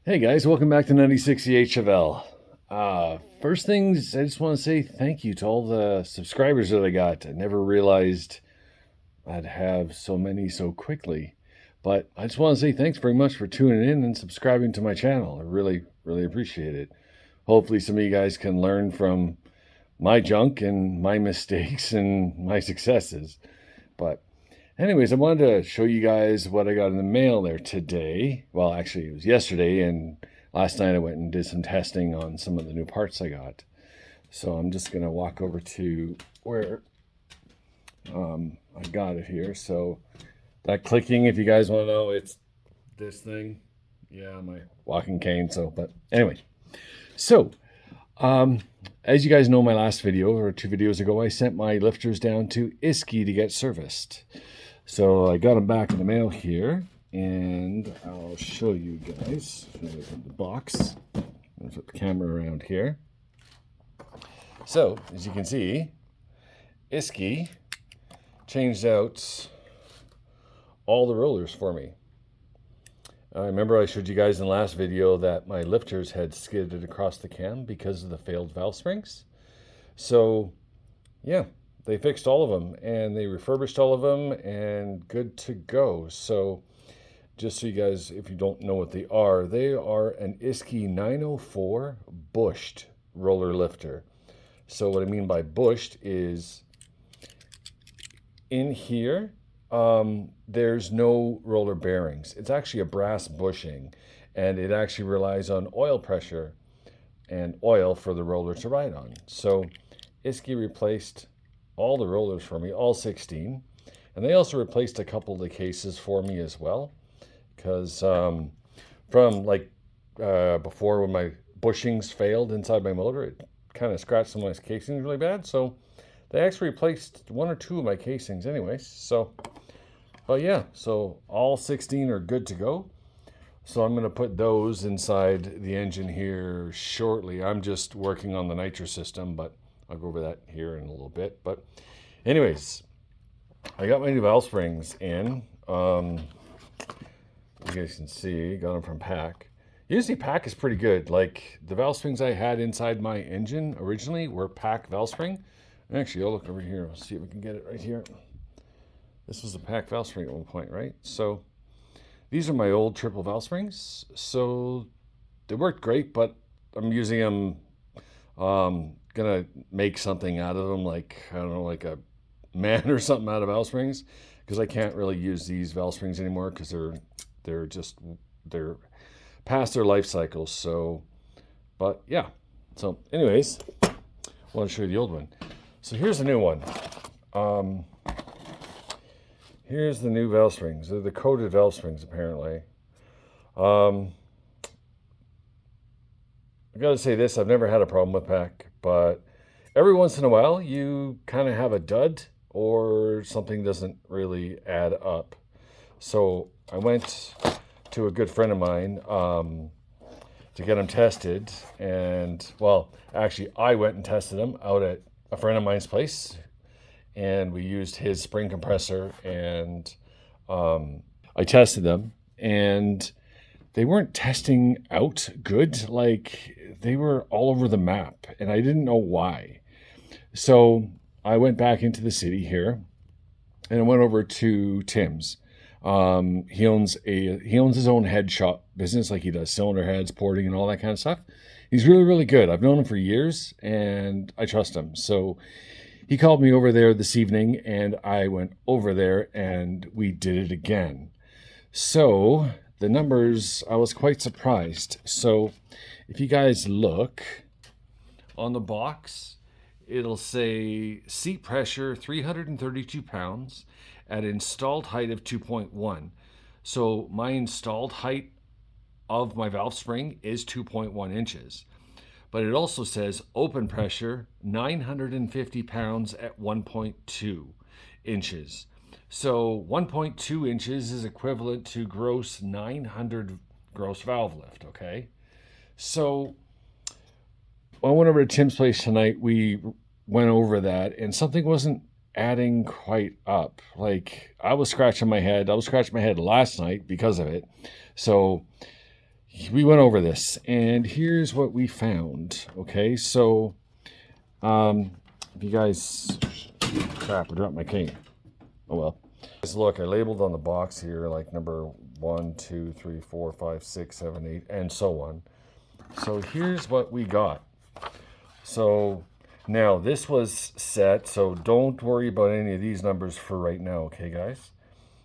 Hey guys, welcome back to 96 HFL. First things, I just want to say thank you to all the subscribers that I got. I never realized I'd have so many so quickly, but I just want to say thanks very much for tuning in and subscribing to my channel. I really, really appreciate it. Hopefully, some of you guys can learn from my junk and my mistakes and my successes. But anyways, I wanted to show you guys what I got in the mail there today. Well, actually, it was yesterday, and last night I went and did some testing on some of the new parts I got. So I'm just going to walk over to where I got it here. So that clicking, if you guys want to know, it's this thing. Yeah, my walking cane. But anyway, so as you guys know, my last video or 2 videos ago, I sent my lifters down to Isky to get serviced. So I got them back in the mail here, and I'll show you guys. Open the box. I'll put the camera around here. So as you can see, Isky changed out all the rollers for me. I remember I showed you guys in the last video that my lifters had skidded across the cam because of the failed valve springs. So yeah, they fixed all of them and they refurbished all of them and good to go. So just so you guys, if you don't know what they are an Isky 904 bushed roller lifter. So what I mean by bushed is in here, there's no roller bearings. It's actually a brass bushing, and it actually relies on oil pressure and oil for the roller to ride on. So Isky replaced all the rollers for me, all 16. And they also replaced a couple of the cases for me as well. Because from before when my bushings failed inside my motor, it kind of scratched some of my casings really bad. So they actually replaced 1 or 2 of my casings anyways. So, but yeah, so all 16 are good to go. So I'm going to put those inside the engine here shortly. I'm just working on the nitro system, but I'll go over that here in a little bit. But anyways, I got my new valve springs in. You guys can see, got them from PAC. Usually PAC is pretty good. Like the valve springs I had inside my engine originally were PAC valve spring. Actually, I'll look over here. We'll see if we can get it right here. This was a PAC valve spring at one point, right? So these are my old triple valve springs. So they worked great, but I'm using them. Gonna make something out of them, like I don't know, like a man or something out of valve springs, because I can't really use these valve springs anymore because they're past their life cycle. So, but yeah. So, anyways, I want to show you the old one. So here's the new one. Here's the new valve springs. They're the coated valve springs, apparently. I gotta say this, I've never had a problem with PAC, but every once in a while you kind of have a dud or something doesn't really add up. So I went to a good friend of mine to get them tested, and well, actually I went and tested them out at a friend of mine's place, and we used his spring compressor, and I tested them, and they weren't testing out good. Like they were all over the map, and I didn't know why. So I went back into the city here, and I went over to Tim's. He owns his own head shop business, like he does cylinder heads, porting, and all that kind of stuff. He's really, really good. I've known him for years, and I trust him. So he called me over there this evening, and I went over there, and we did it again. So the numbers, I was quite surprised. So if you guys look on the box, it'll say seat pressure 332 pounds at installed height of 2.1. So my installed height of my valve spring is 2.1 inches. But it also says open pressure 950 pounds at 1.2 inches. So 1.2 inches is equivalent to gross 900 gross valve lift, okay? So I went over to Tim's place tonight. We went over that, and something wasn't adding quite up. Like I was scratching my head. I was scratching my head last night because of it. So we went over this, and here's what we found. Okay, so if you guys, crap, I dropped my cane. Oh well. Just look, I labeled on the box here like number 1, 2, 3, 4, 5, 6, 7, 8, and so on. So here's what we got. So now this was set, so don't worry about any of these numbers for right now, okay, guys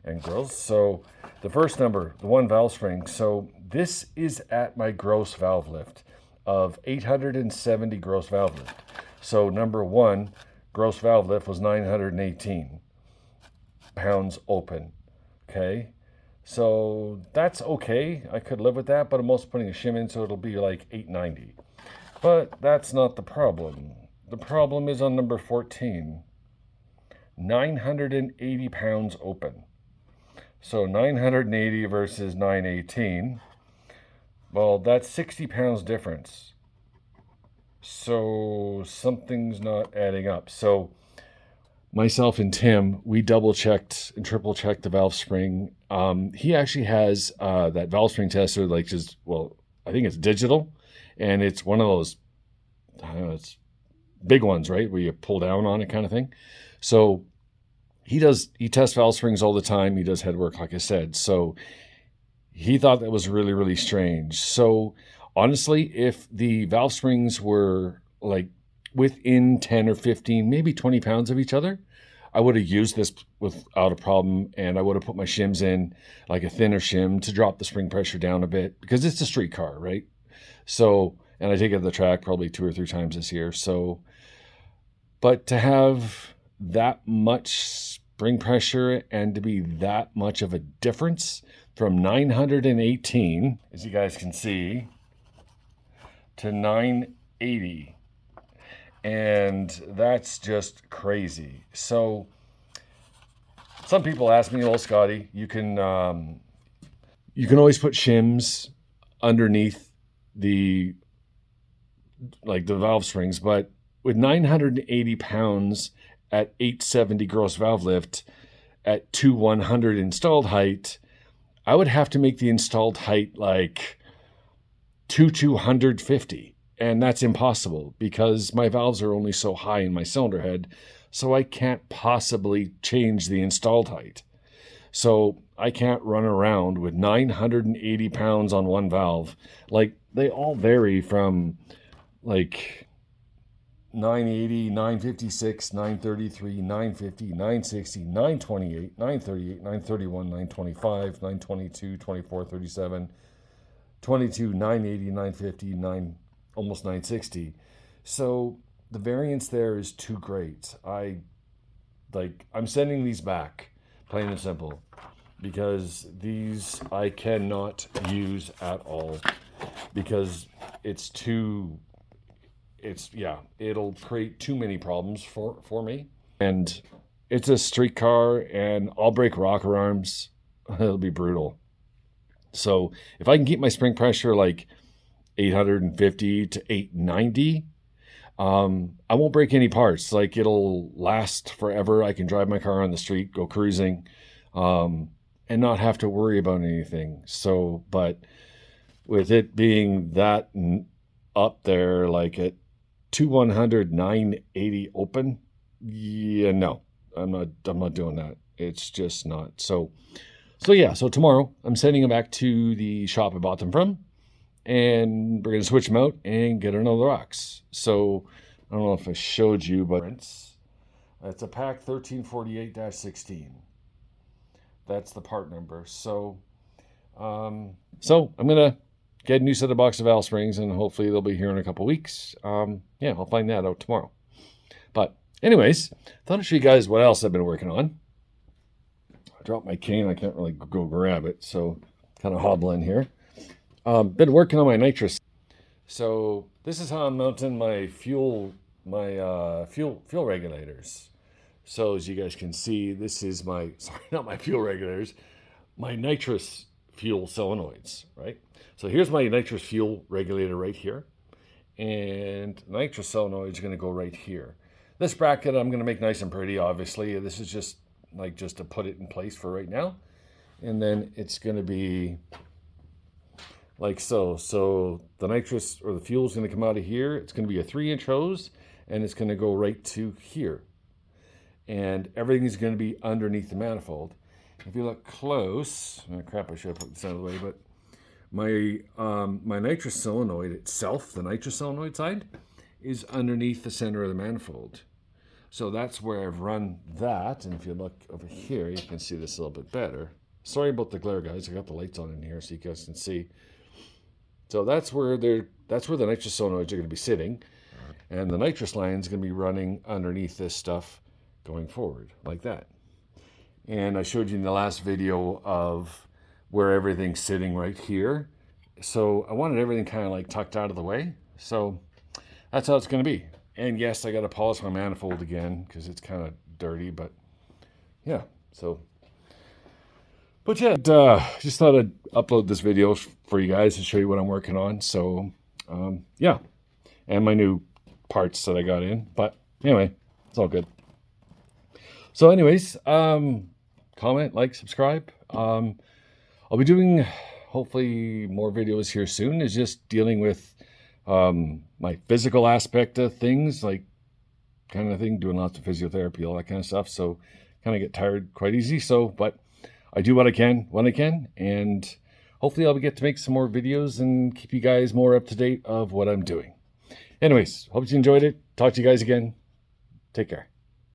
and girls? So the first number, the 1 valve spring. So this is at my gross valve lift of 870 gross valve lift. So number 1 gross valve lift was 918 pounds open. Okay, so that's okay. I could live with that, but I'm also putting a shim in, so it'll be like 890. But that's not the problem. The problem is on number 14, 980 pounds open. So 980 versus 918, well, that's 60 pounds difference. So something's not adding up. So myself and Tim, we double checked and triple checked the valve spring. He actually has that valve spring tester, like just, well, I think it's digital, and it's one of those, I don't know, it's big ones, right, where you pull down on it kind of thing. So he tests valve springs all the time. He does head work, like I said. So he thought that was really, really strange. So honestly, if the valve springs were like within 10 or 15, maybe 20 pounds of each other, I would have used this without a problem, and I would have put my shims in, like a thinner shim, to drop the spring pressure down a bit, because it's a street car, right? So, and I take it to the track probably 2 or 3 times this year. So, but to have that much spring pressure and to be that much of a difference from 918, as you guys can see, to 980, and that's just crazy. So some people ask me, "Well, Scotty, you can always put shims underneath the valve springs, but with 980 pounds at 870 gross valve lift at 2,100 installed height, I would have to make the installed height like 2,250. And that's impossible because my valves are only so high in my cylinder head, so I can't possibly change the installed height. So I can't run around with 980 pounds on one valve. Like, they all vary from like 980, 956, 933, 950, 960, 928, 938, 931, 925, 922, 24, 37, 22, 980, 950, almost 960. So the variance there is too great. I'm sending these back, plain and simple, because these I cannot use at all, because it'll create too many problems for me. And it's a street car, and I'll break rocker arms. It'll be brutal. So if I can keep my spring pressure like 850 to 890, I won't break any parts. Like, it'll last forever. I can drive my car on the street, go cruising, and not have to worry about anything. So, but with it being that up there, like at 2,100, 980 open, yeah, no, I'm not doing that. It's just not. So tomorrow I'm sending them back to the shop I bought them from, and we're going to switch them out and get another rocks. So I don't know if I showed you, but it's a pack 1348-16. That's the part number. So I'm going to get a new set of box of valve springs, and hopefully they'll be here in a couple weeks. I'll find that out tomorrow. But anyways, thought I'd show you guys what else I've been working on. I dropped my cane. I can't really go grab it, so kind of hobbling here. Been working on my nitrous. So this is how I'm mounting my fuel regulators. So as you guys can see, this is not my fuel regulators, my nitrous fuel solenoids, right? So here's my nitrous fuel regulator right here, and nitrous solenoid is going to go right here. This bracket I'm going to make nice and pretty, obviously. This is just to put it in place for right now. And then it's going to be like so. So the nitrous or the fuel is going to come out of here. It's going to be a 3-inch hose, and it's going to go right to here. And everything's going to be underneath the manifold. If you look close, crap, I should have put this out of the way, but my nitrous solenoid itself, the nitrous solenoid side, is underneath the center of the manifold. So that's where I've run that. And if you look over here, you can see this a little bit better. Sorry about the glare, guys. I got the lights on in here so you guys can see. So that's where the nitrous solenoids are going to be sitting. And the nitrous line is going to be running underneath this stuff going forward, like that. And I showed you in the last video of where everything's sitting right here. So I wanted everything kind of like tucked out of the way. So that's how it's going to be. And yes, I got to polish my manifold again because it's kind of dirty, but yeah, so. But yeah, just thought I'd upload this video for you guys to show you what I'm working on. So yeah, and my new parts that I got in. But anyway, it's all good. So anyways, comment, like, subscribe. I'll be doing hopefully more videos here soon. Is just dealing with my physical aspect of things, like kind of thing, doing lots of physiotherapy, all that kind of stuff. So kind of get tired quite easy. So, but I do what I can when I can, and hopefully I'll get to make some more videos and keep you guys more up to date of what I'm doing. Anyways, hope you enjoyed it. Talk to you guys again. Take care.